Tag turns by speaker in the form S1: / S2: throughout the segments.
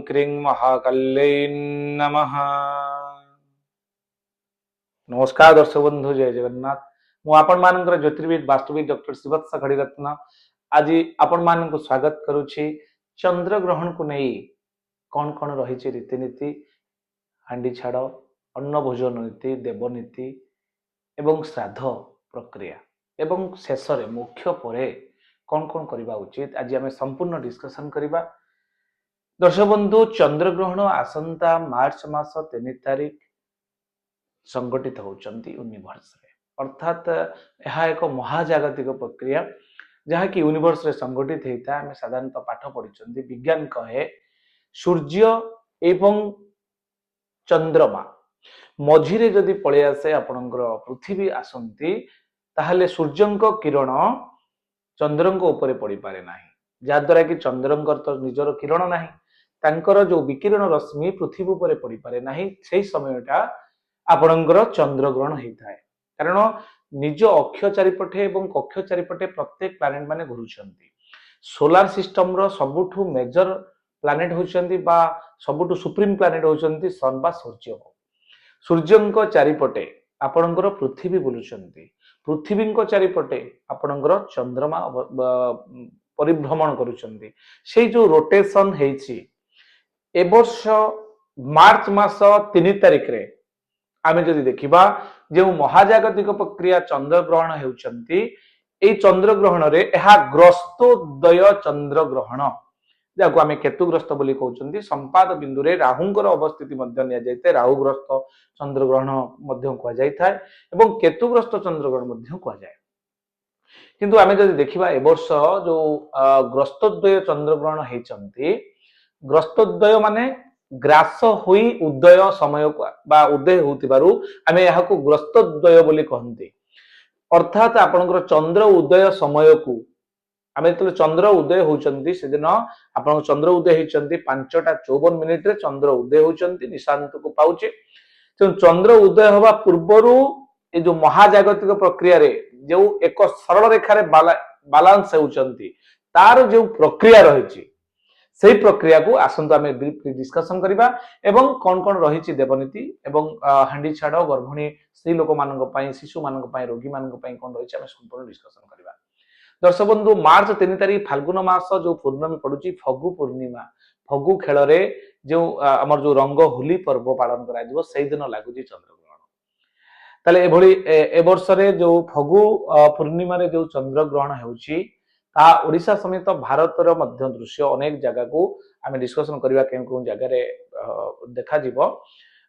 S1: क्रीं महाकाल्यै नमः। नमस्कार दर्शक बंधु, जय जगन्नाथ। मु आपण मानकर ज्योतिर्विद वास्तुविद डॉक्टर शिवत्स घड़ीरत्न आज आपण मान को स्वागत करुछि। चंद्र ग्रहण को नहीं कौन कौन रही रीतिनीति, हांडी छाड़, अन्न भोजन नीति, देवनीति एवं श्राद्ध प्रक्रिया एवं शेष मुख्य परे कौन कौन करबा उचित आज आम संपूर्ण डिस्कशन करबा। दर्शक बंधु, चंद्र ग्रहण आसंता मार्च मास 3 तारिख संगठित होचंती यूनिवर्स रे, अर्थात यह एक महाजागतिक प्रक्रिया जहाँ कि यूनिवर्स रे संगठित होता है। साधारणतः पाठ पढ़ी विज्ञान कहे सूर्य एवं चंद्रमा मझिरे जदि पड़े आसे आपणकर पृथ्वी आसंती ताहले सूर्यंक किरण चंद्रंक ऊपर पड़ी पारे नाही, जहाद्वारा कि चंद्रंकर तो निजर किरण नाही, तांकर जो विकिरण रश्मि पृथ्वी ऊपर पड़ी पारे नाही। सेही समयटा आपणकर चंद्र ग्रहण होता है, कारण निज अक्ष चारिपटे एवं कक्ष चारिपटे प्रत्येक प्लानेट माने घुरुछंती। सोलार सिस्टम रो सबुठु मेजर प्लानेट होचंती बा सबुठु सुप्रीम प्लानेट होचंती सन बा सूर्य। सूर्यंक चारिपटे आपणकर पृथ्वी बुलुछंती, पृथ्वींक चारिपटे आपणकर चंद्रमा परिभ्रमण करुछंती। से जो रोटेशन हेछि ए वर्ष मार्च मास 3 तारिख रे आमे जदि देखिबा जो महाजागतिक प्रक्रिया चंद्र ग्रहण हेउचंती, ए चंद्र ग्रहण रे एहा ग्रस्तोदय चंद्र ग्रहण जाको आमे केतुग्रस्त बोली कहउचंती। संपाद बिंदु रे राहुंकर अवस्थिति मध्य निया जायते राहुग्रस्त चंद्र ग्रहण मध्य कुआ जाय थाए एवं केतुग्रस्त चंद्र ग्रहण मध्य कुआ जाय। किंतु आमे जदि देखिबा ए वर्ष जो ग्रस्तोदय चंद्र ग्रहण हेचंती, ग्रस्तोदय माने ग्रास हुई उदय समय बा उदय होतिबारु आमे याहाकू ग्रस्तोदय बोली कहंती। अर्थात आपनकर चंद्र उदय समय को आमे तो चंद्र उदय होचंती से दिन आपन चंद्र उदय हेचंती 5:54 रे चंद्र उदय होचंती, निशांत को पाउचे। तो चंद्र उदय होबा पूर्वरु ए जो महाजागतिक प्रक्रिया रे जो एक सरल रेखा रे बैलेंस होचंती तार जो प्रक्रिया रहिछि सेही प्रक्रिया को आसंता में ब्रीफली डिस्कशन करिबा एवं कौन कौन रही देवनीति एवं हांडी छाड़ गर्भिणी स्त्री लोक मानक पई, शिशु मानक पई, रोगी मानक पई कौन रही आमे संपूर्ण डिस्कशन करिबा। दर्शक बंधु, मार्च 3 तारिख फाल्गुन मास जो पूर्णमी पड़ुची फगु पूर्णिमा, फगु खेल रे जो हमर जो रंग होली पर्व पालन करा जिवो सेही दिन लागुची चंद्र ग्रहण। ताले एभली ए वर्ष रे जो फगु पूर्णिमा रे जो चंद्र ग्रहण हेउची ता ओडिशा समेत भारत रो मध्य दृश्य अनेक जगह को आमे डिस्कशन करबा केन जगह रे देखा जिवो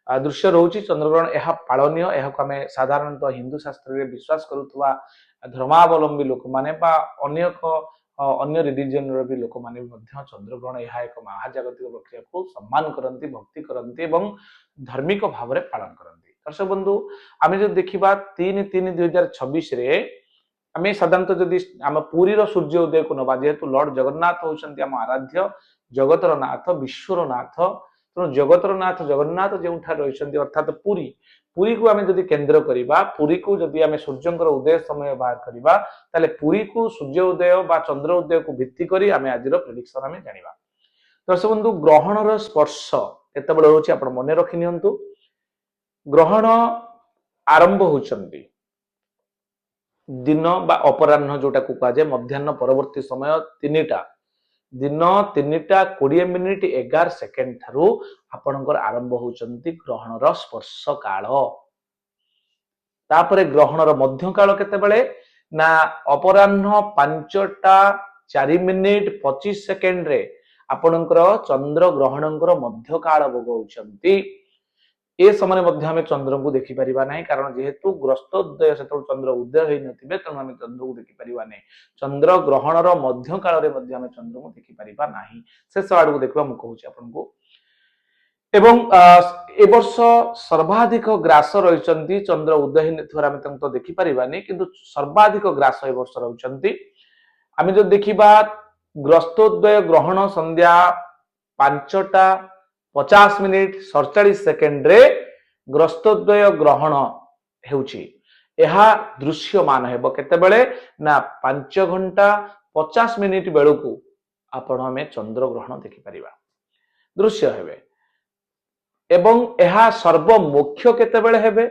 S1: दृश्य रहउची चंद्रग्रहण। यह पालनीय, यह को आमे साधारणतः हिंदू शास्त्र रे विश्वास करुथवा धर्मावलंबी लोक माने बा अन्य रिलीजन रो भी लोक माने मध्य चंद्रग्रहण यह एक महाजागतिक प्रक्रिया को सम्मान करंती, भक्ति करंती एवं धार्मिक भाव रे पालन करंती। दर्शक बंधु, आमे जो देखिबा 3/3/2026 रे आमे साधारणतः जदि आम पुरी रो सूर्य उदय को नबा, जेहेतु लॉर्ड जगन्नाथ होचंती आम आराध्य जगतर नाथ, विश्वर नाथ, तो जगतर नाथ जगन्नाथ जेउठा रहिसंती अर्थात पुरी, पुरी को आमे जदि केंद्र करिबा, पुरी को जदि आमे सूर्यंकर उदय समय बाहर करिबा ताले पुरी को सूर्य उदय बा चंद्र उदय को भित्ति करी आमे आजिर प्रेडिक्शन आमे जानिबा। दर्शक बंधु, ग्रहण रो स्पर्श एतबेले होची आपण मने रखि नियंतु। ग्रहण आरंभ होचंती दिन बा अपराह्न जोटा को कहा जाए मध्याह्न परवर्ती समय 3टा दिन 3:20 थारु आपणकर आरंभ होचंती ग्रहण रो स्पर्श काल। तापरे ग्रहण रो मध्य काल केतेबेले ना अपराह्न 5:04:25 रे आपणकर चंद्र ग्रहणकर मध्य काल भोग होचंती। ए समय मध्य हमें चंद्र को देखि परिबा नहीं, कारण जेहेतु ग्रस्तोदय से चंद्र उदय होई नथिबे तनो हमें चंद्र को देखि परिबा नहीं। चंद्र ग्रहण रो मध्य काल रे मध्य हमें चंद्र को देखि परिबा नहीं, शेष आड़ को देखबा मु कहूची आपन को। एवं ए वर्ष सर्वाधिक ग्रास रहिचंती चंद्र उदय नथिवर हमें तंतो देखि परिबा नहीं, किंतु सर्वाधिक ग्रास ए वर्ष रहुचंती। आमे जो देखिबा ग्रस्तोदय ग्रहण संध्या 5:50:47 रे ग्रस्तोदय ग्रहण हेउची। यह दृश्यमान हेबो केतेबेले ना 5:50:50 बेलू को आपण हमें चंद्र ग्रहण देखि परिबा। ଦୃଶ୍ୟ ହେବେ ଏବଂ ଏହା ସର୍ବମୁଖ୍ୟ କେତେବେଳେ ହେବେ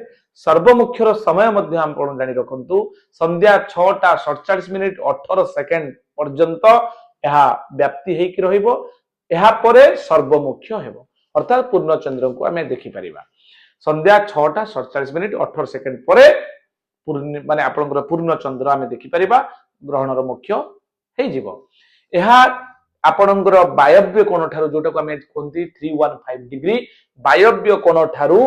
S1: ସର୍ବମୁଖ୍ୟର ସମୟ ମଧ୍ୟ ଆପଣ ଜାଣି ରଖନ୍ତୁ ସନ୍ଧ୍ୟା 6:47 ପର୍ଯ୍ୟନ୍ତ ଏହା ବ୍ୟାପ୍ତି ହେଇକି ରହିବ ଏହା ପରେ ସର୍ବମୁଖ୍ୟ ହେବ ଅର୍ଥାତ ପୂର୍ଣ୍ଣଚନ୍ଦ୍ରଙ୍କୁ ଆମେ ଦେଖିପାରିବା ସନ୍ଧ୍ୟା 6:47 ପରେ ମାନେ ଆପଣଙ୍କର ପୂର୍ଣ୍ଣଚନ୍ଦ୍ର ଆମେ ଦେଖିପାରିବା ଗ୍ରହଣର ମୁଖ୍ୟ ହେଇଯିବ ଏହା ଆପଣଙ୍କର ବାୟବ୍ୟ କୋଣ ଠାରୁ ଯୋଉଟାକୁ ଆମେ କୁହନ୍ତି 315 ଡିଗ୍ରୀ ବାୟବ୍ୟ କୋଣ ଠାରୁ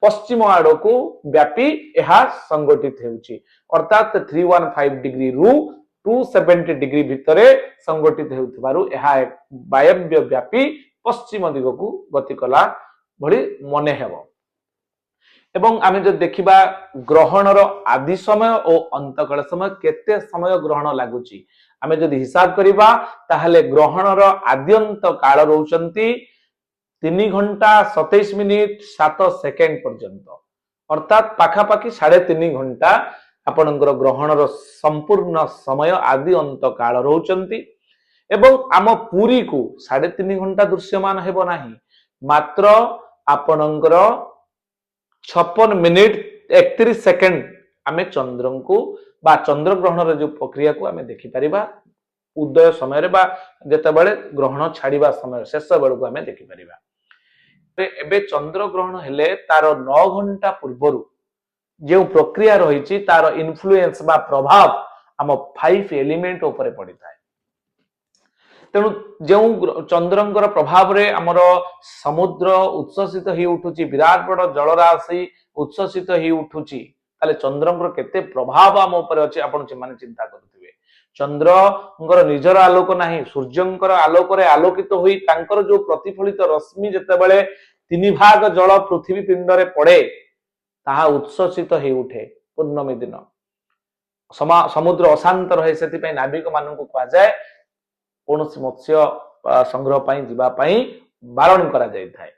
S1: ପଶ୍ଚିମ ଆଡକୁ ବ୍ୟାପୀ ଏହା ସଂଗଠିତ ହେଉଛି ଅର୍ଥାତ 315 ଡିଗ୍ରୀ ରୁ 270 ଡିଗ୍ରୀ ଭିତରେ ସଂଗଠିତ ହେଉଥିବାରୁ ଏହା ବାୟବ୍ୟ ବ୍ୟାପୀ ପଶ୍ଚିମ ଦିଗକୁ ଗତି କଲା ଭଳି ମନେ ହେବ ଏବଂ ଆମେ ଯଦି ଦେଖିବା ଗ୍ରହଣର ଆଦି ସମୟ ଓ ଅନ୍ତକାଳ ସମୟ କେତେ ସମୟ ଗ୍ରହଣ ଲାଗୁଛି ଆମେ ଯଦି ହିସାବ କରିବା ତାହେଲେ ଗ୍ରହଣର ଆଦ୍ୟନ୍ତ କାଳ ରହୁଛନ୍ତି 3 ଘଣ୍ଟା 27 ମିନିଟ 7 ସେକେଣ୍ଡ ପର୍ଯ୍ୟନ୍ତ ଅର୍ଥାତ ପାଖାପାଖି 3.5 ଘଣ୍ଟା ଆପଣଙ୍କର ଗ୍ରହଣର ସମ୍ପୂର୍ଣ୍ଣ ସମୟ ଆଦି ଅନ୍ତ କାଳ ରହୁଛନ୍ତି ଏବଂ ଆମ ପୁରୀକୁ 3.5 ଘଣ୍ଟା ଦୃଶ୍ୟମାନ ହେବ ନାହିଁ ମାତ୍ର ଆପଣଙ୍କର 56 ମିନିଟ 31 ସେକେଣ୍ଡ ଆମେ ଚନ୍ଦ୍ରଙ୍କୁ ବା ଚନ୍ଦ୍ରଗ୍ରହଣର ଯୋଉ ପ୍ରକ୍ରିୟାକୁ ଆମେ ଦେଖିପାରିବା ଉଦୟ ସମୟରେ ବା ଯେତେବେଳେ ଗ୍ରହଣ ଛାଡ଼ିବା ସମୟ ଶେଷ ବେଳକୁ ଆମେ ଦେଖିପାରିବା ଏବେ ଚନ୍ଦ୍ରଗ୍ରହଣ ହେଲେ ତାର 9 ଘଣ୍ଟା ପୂର୍ବରୁ ଯେଉଁ ପ୍ରକ୍ରିୟା ରହିଛି ତାର ଇନଫ୍ଲୁଏନ୍ସ ବା ପ୍ରଭାବ ଆମ 5 ଏଲିମେଣ୍ଟ ଉପରେ ପଡ଼ିଥାଏ ତେଣୁ ଯେଉଁ ଚନ୍ଦ୍ରଙ୍କର ପ୍ରଭାବରେ ଆମର ସମୁଦ୍ର ଉଚ୍ଛ୍ୱସିତ ହେଇ ଉଠୁଛି ବିରାଟ ବଡ଼ ଜଳରାଶି ଉଚ୍ଛ୍ୱସିତ ହେଇ ଉଠୁଛି ତାହେଲେ ଚନ୍ଦ୍ରଙ୍କର କେତେ ପ୍ରଭାବ ଆମ ଉପରେ ଅଛି ଆପଣ ସେମାନେ ଚିନ୍ତା କରୁଥିବେ ଚନ୍ଦ୍ରଙ୍କର ନିଜର ଆଲୋକ ନାହିଁ ସୂର୍ଯ୍ୟଙ୍କର ଆଲୋକରେ ଆଲୋକିତ ହୋଇ ତାଙ୍କର ଯୋଉ ପ୍ରତିଫଳିତ ରଶ୍ମି ଯେତେବେଳେ 3 ଭାଗ ଜଳ ପୃଥିବୀ ପିଣ୍ଡରେ ପଡେ ତାହା ଉଚ୍ଛ୍ୱସିତ ହେଇ ଉଠେ ପୂର୍ଣ୍ଣମୀ ଦିନ ସମୁଦ୍ର ଅଶାନ୍ତ ରହେ ସେଥିପାଇଁ ନାବିକ ମାନଙ୍କୁ କୁହାଯାଏ କୌଣସି ମତ୍ସ୍ୟ ସଂଗ୍ରହ ପାଇଁ ଯିବା ପାଇଁ ବାରଣ କରାଯାଇଥାଏ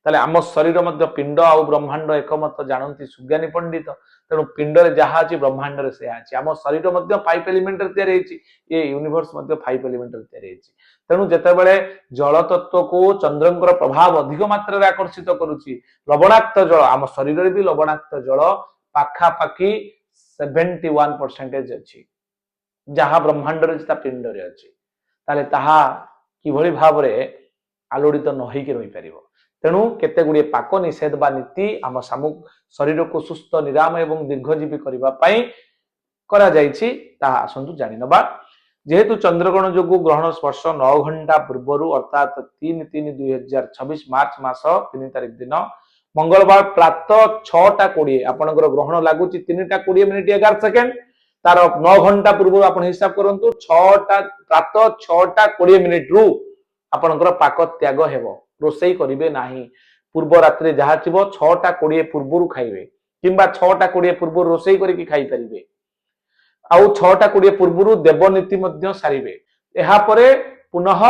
S1: ତାହେଲେ ଆମ ଶରୀର ମଧ୍ୟ ପିଣ୍ଡ ଆଉ ବ୍ରହ୍ମାଣ୍ଡ ଏକମତ ଜାଣନ୍ତି ସୁଜ୍ଞାନୀ ପଣ୍ଡିତ ତେଣୁ ପିଣ୍ଡରେ ଯାହା ଅଛି ବ୍ରହ୍ମାଣ୍ଡରେ ସେହା ଅଛି ଆମ ଶରୀର ମଧ୍ୟ 5 ଏଲିମେଣ୍ଟରେ ତିଆରି ହେଇଛି ଏ ୟୁନିଭର୍ସ ମଧ୍ୟ 5 ଏଲିମେଣ୍ଟରେ ତିଆରି ହେଇଛି ତେଣୁ ଯେତେବେଳେ ଜଳ ତତ୍ତ୍ୱକୁ ଚନ୍ଦ୍ରଙ୍କର ପ୍ରଭାବ ଅଧିକ ମାତ୍ରାରେ ଆକର୍ଷିତ କରୁଛି ଲବଣାକ୍ତ ଜଳ ଆମ ଶରୀରରେ ବି ଲବଣାକ୍ତ ଜଳ ପାଖାପାଖି 71% ଅଛି ଯାହା ବ୍ରହ୍ମାଣ୍ଡରେ ଅଛି ତା ପିଣ୍ଡରେ ଅଛି ତାହେଲେ ତାହା କିଭଳି ଭାବରେ ଆଲୋଡ଼ିତ ନ ହେଇକି ରହିପାରିବ ତେଣୁ କେତେ ଗୁଡ଼ିଏ ପାକ ନିଷେଧ ବା ନୀତି ଆମ ଶରୀରକୁ ସୁସ୍ଥ ନିରାମ ଏବଂ ଦୀର୍ଘଜୀବୀ କରିବା ପାଇଁ କରାଯାଇଛି ତାହା ଆସନ୍ତୁ ଜାଣିନେବା ଯେହେତୁ ଚନ୍ଦ୍ରଗ୍ରହଣ ଯୋଗୁଁ ଗ୍ରହଣ ସ୍ପର୍ଶ 9 ଘଣ୍ଟା ପୂର୍ବରୁ ଅର୍ଥାତ 3/3/2026 ମାର୍ଚ୍ଚ ମାସ 3 ତାରିଖ ଦିନ ମଙ୍ଗଳବାର ପ୍ରାତଃ 6:20 ଆପଣଙ୍କର ଗ୍ରହଣ ଲାଗୁଛି 3:20 ତାର 9 ଘଣ୍ଟା ପୂର୍ବରୁ ଆପଣ ହିସାବ କରନ୍ତୁ ପ୍ରାତଃ 6:20 ରୁ ଆପଣଙ୍କର ପାକ ତ୍ୟାଗ ହେବ ରୋଷେଇ କରିବେ ନାହିଁ ପୂର୍ବ ରାତ୍ରି ଯାହା ଥିବ 6:20 ପୂର୍ବରୁ ଖାଇବେ କିମ୍ବା 6:20 ପୂର୍ବରୁ ରୋଷେଇ କରିକି ଖାଇପାରିବେ ଆଉ 6:20 ପୂର୍ବରୁ ଦେବନୀତି ମଧ୍ୟ ସାରିବେ ଏହାପରେ ପୁନଃ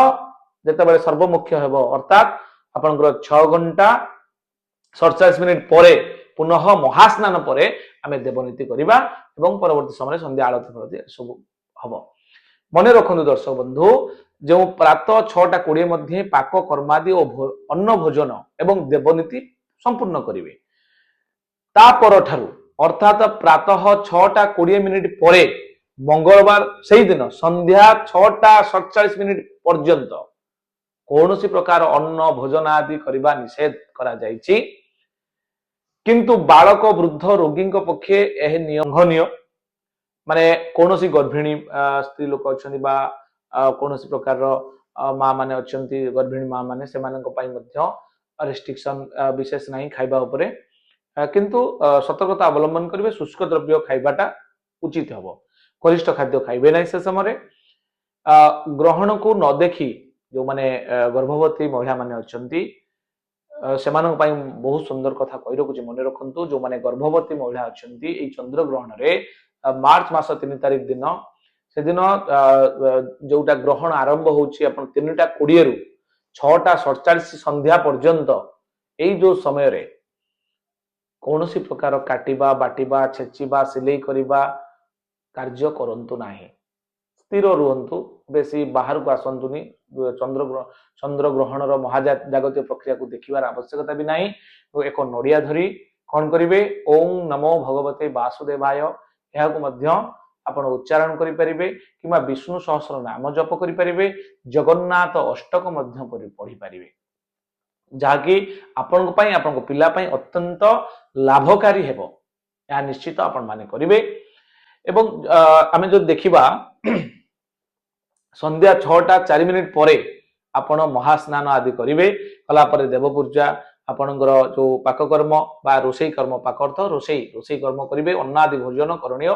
S1: ଯେତେବେଳେ ସର୍ବମୁଖ୍ୟ ହେବ ଅର୍ଥାତ ଆପଣଙ୍କର 6 ଘଣ୍ଟା 47 ମିନିଟ ପରେ ପୁନଃ ମହାସ୍ନାନ ପରେ ଆମେ ଦେବନୀତି କରିବା ଏବଂ ପରବର୍ତ୍ତୀ ସମୟରେ ସନ୍ଧ୍ୟା ଆଳତି ଫଳତି ସବୁ ହବ ମନେ ରଖନ୍ତୁ ଦର୍ଶକ ବନ୍ଧୁ ଯେଉଁ ପ୍ରାତଃ 6:20 ମଧ୍ୟରେ ପାକ କର୍ମାଦି ଓ ଅନ୍ନ ଭୋଜନ ଏବଂ ଦେବନୀତି ସମ୍ପୂର୍ଣ୍ଣ କରିବେ ତା ପରଠାରୁ ଅର୍ଥାତ ପ୍ରାତଃ 6:20 ପରେ ମଙ୍ଗଳବାର ସେଇଦିନ ସନ୍ଧ୍ୟା 6:47 ପର୍ଯ୍ୟନ୍ତ କୌଣସି ପ୍ରକାର ଅନ୍ନ ଭୋଜନ ଆଦି କରିବା ନିଷେଧ କରାଯାଇଛି କିନ୍ତୁ ବାଳକ ବୃଦ୍ଧ ରୋଗୀଙ୍କ ପକ୍ଷେ ଏହା ନିନ୍ଦନୀୟ ମାନେ କୌଣସି ଗର୍ଭିଣୀ ସ୍ତ୍ରୀ ଲୋକ ଅଛନ୍ତି ବା କୌଣସି ପ୍ରକାରର ମା ମାନେ ଅଛନ୍ତି ଗର୍ଭିଣୀ ମା ମାନେ ସେମାନଙ୍କ ପାଇଁ ମଧ୍ୟ ରେଷ୍ଟ୍ରିକ୍ସନ ବିଶେଷ ନାହିଁ ଖାଇବା ଉପରେ କିନ୍ତୁ ସତର୍କତା ଅବଲମ୍ବନ କରିବେ ଶୁଷ୍କ ଦ୍ରବ୍ୟ ଖାଇବାଟା ଉଚିତ ହେବ गरिष्ठ खाद्य खाइबे नहीं से समय ग्रहण को न देखी जो माने गर्भवती महिला माने अच्छंती सेमानक पई बहुत सुंदर कथा कहि रखुची मन रखंतु जो माने गर्भवती महिला अच्छंती ए चंद्र ग्रहण रे मार्च मास 3 तारिख दिन से दिन जोटा ग्रहण आरंभ होउची अपन 3:20 रु 6:47 संध्या पर्यंत ए जो समय रे कौनसी प्रकार काटिबा बाटिबा छेचिबा सिलाई करिबा कार्य करंतु नाही स्थिर रुहतु बेसी बाहर को आसतुनि चंद्र ग्रहण महाजागतिक प्रक्रिया को देखिबार आवश्यकता भी नहीं। तो एक नड़िया धरी कौन करिवे ओम नमो भगवते वासुदेवाय यह आपण उच्चारण करें कि विष्णु सहस्र नाम जप करें जगन्नाथ अष्टक पढ़ी पारे जहाँकि आपण पिला अत्यंत लाभकारी हेबो यह निश्चित आपण माने करिवे। एवं आमे जो देखिबा संध्या 6:04 पर आपण महास्नान आदि करिवे कला पर देवपूजा आपणकर जो पाककर्म बा रोषेई कर्म पाक अर्थ रोषेई कर्म करिवे अन्न आदि भोजन करणीय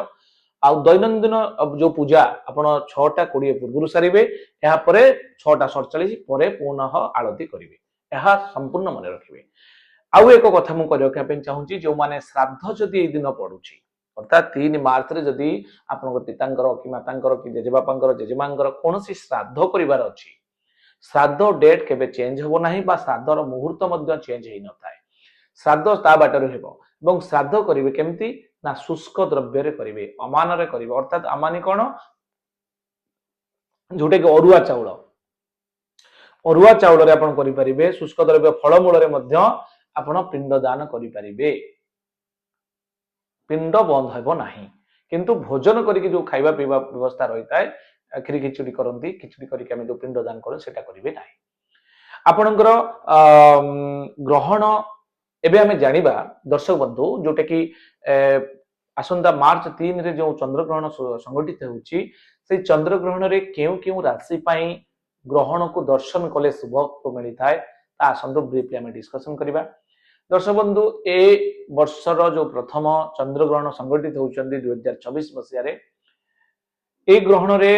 S1: आ दैनंदिन जो पूजा आपण 6:20 पूर्व सारिवे या परे 6:47 पर पुनः आरती करिवे यह संपूर्ण मन रखिवे। आउ एक कथा मु करिया पे चाहूची जो माने श्राद्ध जदि ए दिन पडुची अर्थात 3 मार्च रे जदि आपनकर पितांकर कि मातांकर कि जेजेबापांकर जेजेमांकर कोनोसी श्राद्ध करिवार अछि श्राद्ध डेट केबे चेंज होबो नाही बा श्राद्धर मुहूर्त मध्ये चेंज हेइ नथाय श्राद्ध ता बाटर हेबो एवं श्राद्ध करिवे केमती ना शुष्क द्रव्य रे करिवे अमान रे करिवे अर्थात अमानी कोन जोटे कि अरुआ चाउल रे आपण करि परिबे शुष्क द्रव्य फलमूल रे मध्ये आपण पिंड दान करि परिबे पिंड बंद हेबो नाही किंतु भोजन करिके जो खाइबा पीबा व्यवस्था रहिताय खिरी खिचुड़ी करंती खिचुड़ी करिके हम जो पिंड दान करू सेटा करिवे नाही। आपणकर ग्रहण एबे हमें जानिबा दर्शक बंधु जोटे कि आसंता मार्च 3 रे जो चंद्र ग्रहण संगठित होउची से चंद्र ग्रहण रे केउ राशि पाई ग्रहण को दर्शन कले शुभ तो मिली थाए ता आसंतो ब्रीफली हमें डिस्कशन करिबा। दर्शक बंधु ए वर्षर जो प्रथम चंद्र ग्रहण संगठित होउचंदी 2024 मसिया रे ए ग्रहण रे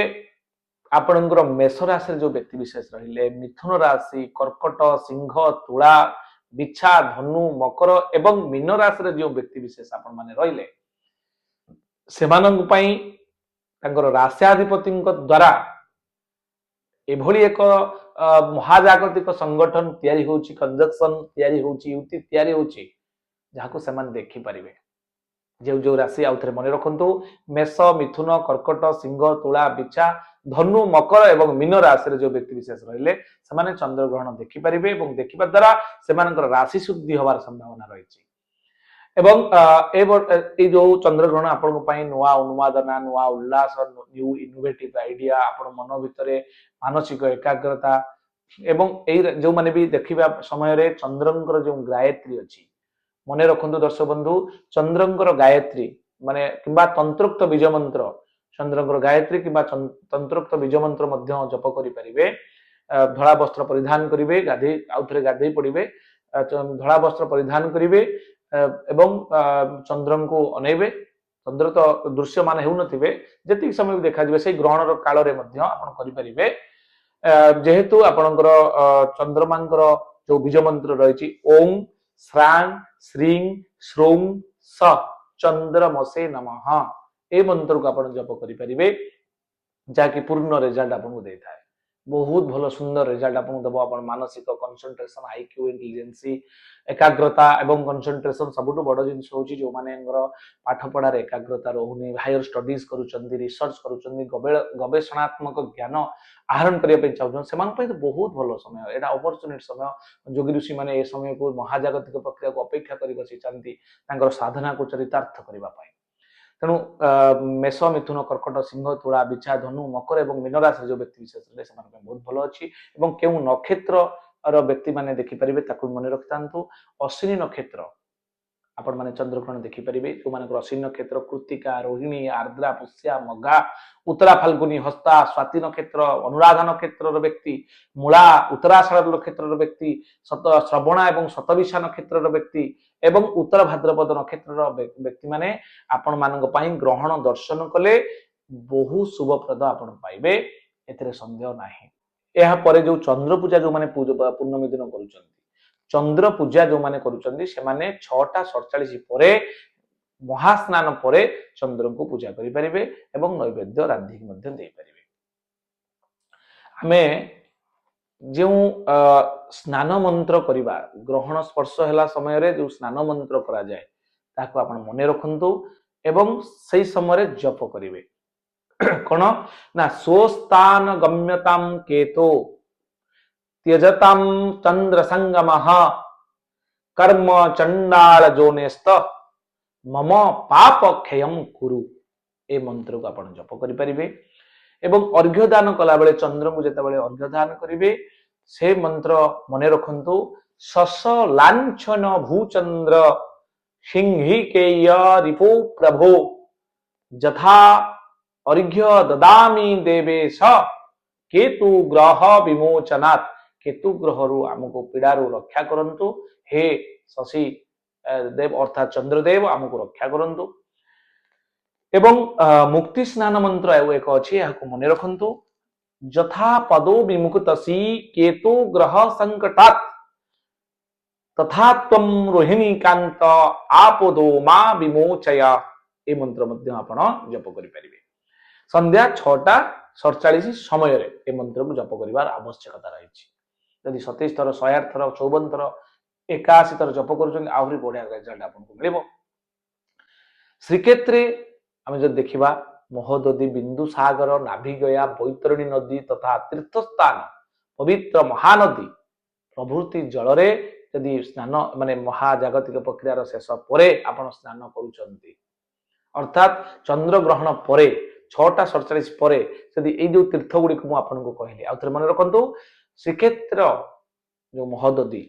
S1: आपणकर मेष राशि जो व्यक्ति विशेष रहिले मिथुन राशि कर्कट सिंह तुला बिछा धनु मकर एवं मीन राशि रे जो व्यक्ति विशेष आपण माने रहिले सेमानंग पई तांकर राष्ट्राधिपति द्वारा एभली एक महाजागतिक संगठन तैयारी होउची कंजक्शन तैयारी होउची युति तैयारी होउची जाहाको समान देखि परिबे जो राशि आउ थे मन रखु मेष मिथुन कर्कट सिंह तुला बिछा धनु मकर एवं मीन राशि जो व्यक्ति विशेष रहिले से चंद्र ग्रहण देखिपारे और देखा द्वारा से राशि शुद्धि हमार संभावना रही ए जो चंद्र ग्रहण आपण नुआ अनुमादना नुआ उल्लास न्यू इनोवेटिव आइडिया आपण मन भितर मानसिक एकाग्रता एवं जो माने भी देखिबा समय रे चंद्रंकर जो गायत्री अछि मने रखंतु दर्शक बंधु चंद्रंकर गायत्री माने किंबा तंत्रोक्त बीज मंत्र चंद्रंकर गायत्री किंबा तंत्रोक्त बीज मंत्र मध्य जप करि परिबे धड़ा वस्त्र परिधान करिवे गाधे आउथरे गाधे पड़िबे धड़ा वस्त्र परिधान करिवे एवं चंद्रन को अनेबे चंद्र तो दृश्यमान हेउ नथिबे जति समय देखा जिवे से ग्रहण काल रे मध्य आपण करि परिबे जेहेतु आपणकर चंद्रमांकर जो बीज मंत्र रहिछि ओम श्रांग श्रीं श्रों स चंद्रमसे नमः ए मंत्र को आपण जप करि परिबे जाकि पूर्ण रिजल्ट आपन को देता है बहुत भलो सुंदर रिजल्ट आपन दबो आपण मानसिक कंसंट्रेशन आईक्यू इंटेलिजेंसी एकाग्रता एवं कंसंट्रेशन सबुठु बड़ जिनिस होची जो माने पाठ पढ़ार एकाग्रता रोहुनी हायर स्टडीज करूचंदी रिसर्च करूचंदी गवेषणात्मक ज्ञान आहरण करिया पे चाहउछन सेमान पे तो बहुत भलो समय एटा अपॉर्चुनिटी समय जोगी ऋषि माने ए समय को महाजागतिक प्रक्रिया को अपेक्षा करि बसी चांदी तांकर साधना को चरितार्थ करिबा पाए तेणु मेष मिथुन कर्कट सिंह तुला बिछा धनु मकर एवं मीन राशि जो व्यक्ति विशेष रहे से बहुत भल अच्छी एवं केउ नक्षत्र व्यक्ति माने देखि परिबे ताकु मने रखितांतु अश्विनी नक्षत्र आपण माने चंद्रग्रहण देखि परिबे जो माने अश्विनी नक्षत्र कृत्तिका रोहिणी आर्द्रा पुष्या मघा उत्तरा फाल्गुनी हस्ता स्वाति नक्षत्र अनुराधा नक्षत्र व्यक्ति मूला उत्तराषाढ़ नक्षत्र व्यक्ति श्रवणा एवं शतविशा नक्षत्र व्यक्ति एवं उत्तर भाद्रपद नक्षत्र व्यक्ति माने आपण मानक पई ग्रहण दर्शन कले बहु शुभप्रद आपण पाइबे एथिरे संदेह नाही। एहा परे जो चंद्र पूजा जो माने पूर्णमी दिन करूचंती चंद्र पूजा जो माने करूचंती से माने 6:47 परे महास्नान परे चंद्र को पूजा करि परिबे एवं नैवेद्य रांधि मध्ये दे परिबे। हमें जो स्नान मंत्र करिबा ग्रहण स्पर्श हैला समय रे जो स्नान मंत्र करा जाय ताको आपण मने रखंतु एवं सही समय रे जप करिवे कौन ना स्वस्तान गम्यताम केतो त्यजताम चंद्र संगम कर्म चंडाल जोनेस्त मम पाप क्षयम कुरु ए मंत्र को आपण जप करि परिबे एवं अर्घ्य दान कला बेले चंद्र को जेता बेले अर्घ्य दान करिवे से मंत्र मने रखंतु शश लांछन भूचंद्र सिंहि केय रिपो प्रभो जथा अर्घ्य ददामी देवेश केतु ग्रह विमोचनात् केतु ग्रह रु हमको पीड़ा रु रक्षा करंतु हे शशि देव अर्थात चंद्रदेव हमको रक्षा करंतु एवं मुक्ति स्नान मंत्र एक अच्छी यहाँ मन रखु जथा पदो विमुक्तसी केतु ग्रह संकटात् तथा त्वं रोहिणी कांत आपदो मा विमोचय ए मंत्र आपण जप करें संध्या 6:47 समय ए मंत्र को जप कर आवश्यकता रही जदि 27 थर 108 थर 54 थर 81 थर जप कर आहरी बढ़िया रिजल्ट आपको मिल श्रीक्षेत्र आम जब देखा महोदधी बिंदु सागर नाभिगया बैतरणी नदी तथा तीर्थस्थान पवित्र महानदी प्रभृति जल जदि स्नान माने महाजागतिक प्रक्रियार शेष पर आपण स्नान करुचंती अर्थात चंद्र ग्रहण पर 6:47 पर जदि ये जो तीर्थ गुड़ी को आपको कहली आउ थे मन रखु श्रीक्षेत्र जो महोदधी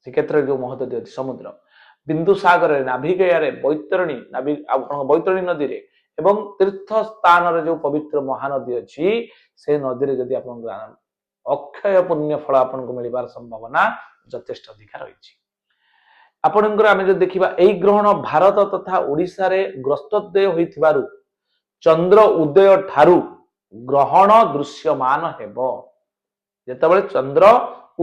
S1: श्रीक्षेत्र जो महोदधी अच्छी समुद्र बिंदुसागर नाभिगया बैतरणी बैतरणी नदी रे एवं तीर्थ स्थान जो पवित्र महानदी अच्छी से नदी रे जदि अक्षय पुण्य फल आपको मिलवार संभावना यथेष्ट अधिक रही आपणकर आम जो देखा यही ग्रहण भारत तथा ओडिशा रे ग्रस्तोदय होइथिबारु चंद्र उदय ठारू ग्रहण दृश्यमान हेबो जेतेबेले चंद्र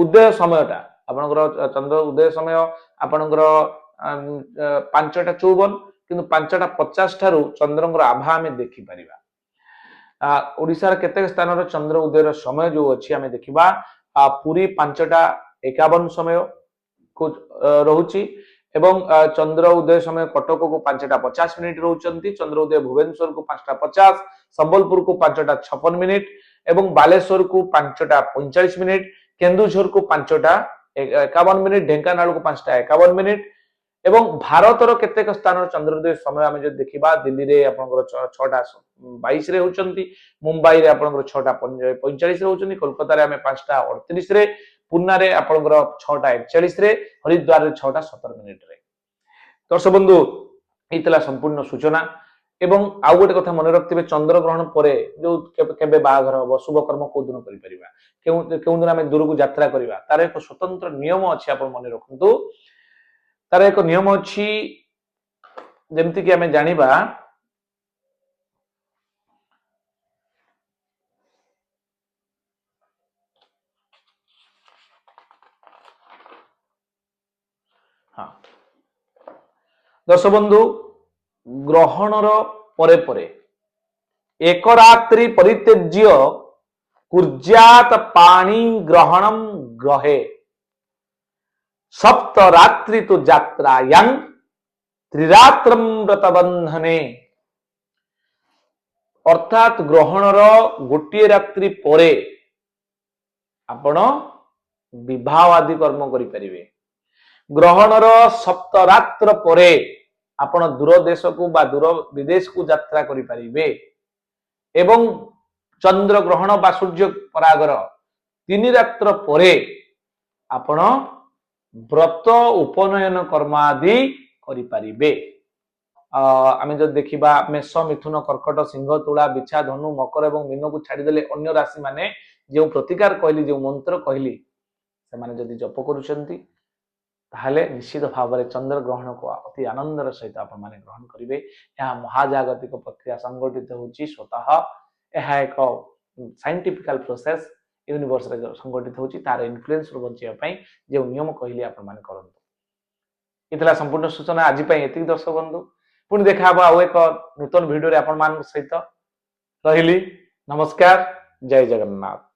S1: उदय समयटा आपणकर चंद्र उदय समय आपणकर 5:54 किंतु 5:50 ठारू चंद्रंकर आभा आमे देखि परिबा ओडिशा रे केते स्थान रे चंद्र उदय समय जो अछि आमे देखिबा पूरी 5:51 समय को रहुची एवं चंद्र उदय समय कटक को 5:50 रोचंती चंद्र उदय भुवनेश्वर को 5:50 संबलपुर को 5:56 एवं बालेश्वर को 5:45 केन्दुझर को 5:51 ढेंकानाल को 5:51 एवं भारतर केतेक स्थान चंद्रोदय समय आम जो देखा दिल्ली रे आपनकर 6:22 रे होचंती मुंबई रे आपनकर 6:45 रे होचंती कोलकाता रे आमे 5:38 रे पुना रे आपनकर 6:41 रे हरिद्वार रे 6:17 रे दर्शक बंधु इतला संपूर्ण सूचना एवं आउ गोटे कथा मन रखिबे चंद्र ग्रहण परे जो केबे बाघर हो शुभ कर्म को दिन करि परिबा केउ दिन आमे दूर को यात्रा करिबा तार एक स्वतंत्र नियम अछि आपन मन रखंतु तार एक नियम अच्छी जमती कि आमे जानिबा हाँ दर्शक बंधु ग्रहणर परे परे एक रात्रि परित्यज्य कुर्जात पाणी ग्रहणम ग्रहे सप्त रात्रि तो यात्रायां त्रिरात्रम व्रतबंधने अर्थात ग्रहणर गोटे रात्रि परे आपण विवाह आदि कर्म करि परिबे ग्रहणर सप्त रात्र परे आपण दूर देश को बा दूर विदेश को यात्रा करि परिबे एवं चंद्र ग्रहण बा सूर्य परागर 3 रात्र परे आपण व्रत उपनयन कर्म आदि करि परिबे आमे जब देखिबा मेष मिथुन कर्कट सिंह तुला बिछा धनु मकर एवं मीन को छाड़ी देले अन्य राशि माने जो प्रतिकार कहली जो मंत्र कहली से माने जदि जप करूछंती ताहले निश्चित भाव में चंद्र ग्रहण को अति आनंदर सहित आप माने ग्रहण करेंगे यह महाजागतिक प्रक्रिया संगठित होची स्वतः यह एक साइंटिफिकल प्रोसेस यूनिवर्स रे संगठित होची तार इन्फ्लुएंस रो बचिया पई जे नियम कहली आप माने करंतु इतला संपूर्ण सूचना आज पई एतिक दर्शक बंधु पुणी देखा हबा आ एक नूतन वीडियो रे आपण मान सहित रहिली नमस्कार जय जगन्नाथ।